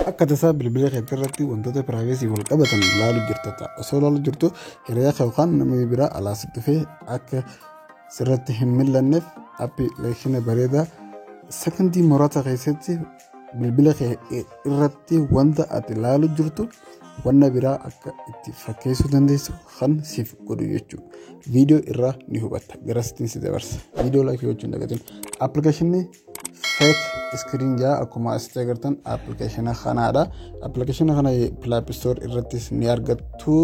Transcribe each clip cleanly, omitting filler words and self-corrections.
akka tasaa bilbila keetti irratti wantoota piraayivesii wal qabatan ilaaluu jirta ta'a. Osoo ilaaluu jirtu hiriyaa yookaan nama biraa alaas dhufee akka sirratti hin millanneef appilikeeshina bareedaa sekondii muraasa keessatti bilbila kee irratti wanta ati ilaaluu jirtu wanna biraa akka itti fakkeessuu dandeessu kan siif godhu jechuudha. Viidiyoo irraa ni hubatta. Garasitiin si dabarsa. Viidiyoo laayikii gochuun dagatiin. Appilikeeshinni fake screen jaa akkuma asitti agartan appilikeeshina kanaadha. Appilikeeshina kana Play Store irrattis ni argattu.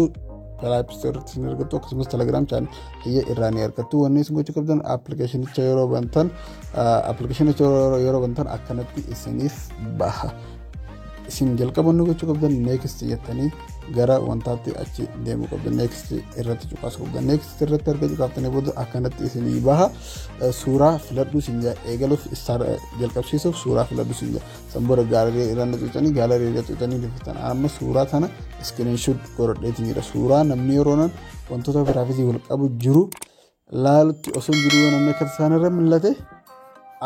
Play Store irrattis ni argattu. Akkasumas Telegram channel hiyya irraa ni argattu. Wanni isin gochuu qabdan appilikeeshinicha yeroo bantan akkanatti isiniif baha. Isin jalqabannu gochuu qabdan next jettanii gara wantaatti achi deemuu qabdan. Next irratti cuqaasuu qabdan. Next irratti erga cuqaaftanii booda akkanatti isinii baha. Suuraa filadhuu isin jaa eegaluuf jalqabsiisuuf suuraa filadhuu isin jaa. Sanboora gaalarii irra tuqxanii gaalarii irra tuqxanii rifatan. Amma suuraa kana screenshot godhadheetiin jira. Suuraa namni yeroonan wantoota piraayivesii wal qabu jiru laalutti osoo jiru namni akka isaanirra millate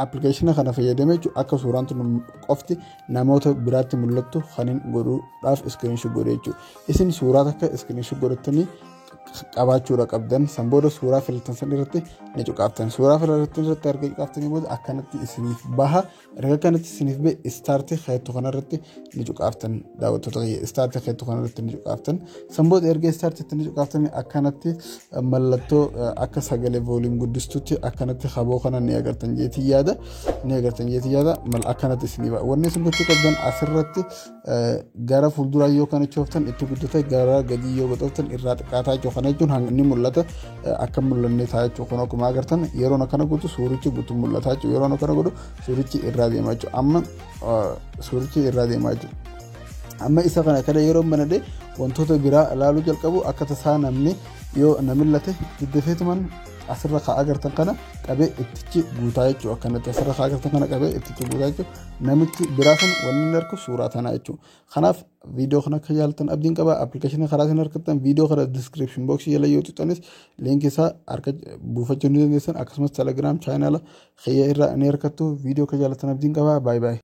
appilikeeshina kana fayyadamee akka suuraan tun qofti namoota biraatti mul'attu kanin godhuudhaaf screenshot godhee jechuudha. Isin suuraa takka screenshot godhattanii qabaachuudha qabdan. Sanbooda suuraa filatan san irratti ni cuqaaftan. Suuraa filatan irratti erga cuqaaftanii booda akkanatti isiniif baha. Erga akkanatti isiniif bahe istaartii keetu kanarratti ni cuqaaftan. Daawwattoota istaartii keetu kanarratti ni cuqaaftan. Sanbooda erga istaartiitti ni cuqaaftanii akkanatti mallattoo akka sagalee vooliin guddistutti akkanatti haboo kana ni agartan jeetii yaada. Mal akkanatti isinii baha. Wanni isin gochuu qabdan asirratti gara fuulduraa yoo kana chooftan itti guddate gara gadii yoo godhatan irraa xiqqaataa jechuudha. Kana jechuun ni mul'ata akka mul'anne ta'a jechuudha. Kun akkuma agartan yeroo akkana godhu suurichi guutuu mul'ata jechuudha. Yeroo akkana godhu suurichi irraa deemaa jechuudha. Amma isa kana yeroo banadee wantoota biraa ilaaluu jalqabu akka tasaa namni yoo namillate diddefeetuman asirra kaa agartan kana qabee ittichi guutaa jechuudha. Akkanatti asirra kaa agartan kana qabee ittichi guutaa jechuudha. Namichi biraa sun wanni inni argu suuraa tanaa jechuudha. Kanaaf viidiyoo kana akka jaalatan abdiin qaba. Appilikeeshina karaa isin argattan viidiyoo kana description box jala yoo tuqxanis linkii isaa buufachuu ni dandeessan. Akkasumas Telegram channel kiyya irraa ni argattu. Viidiyoo akka jaalatan abdiin qaba. Bye bye.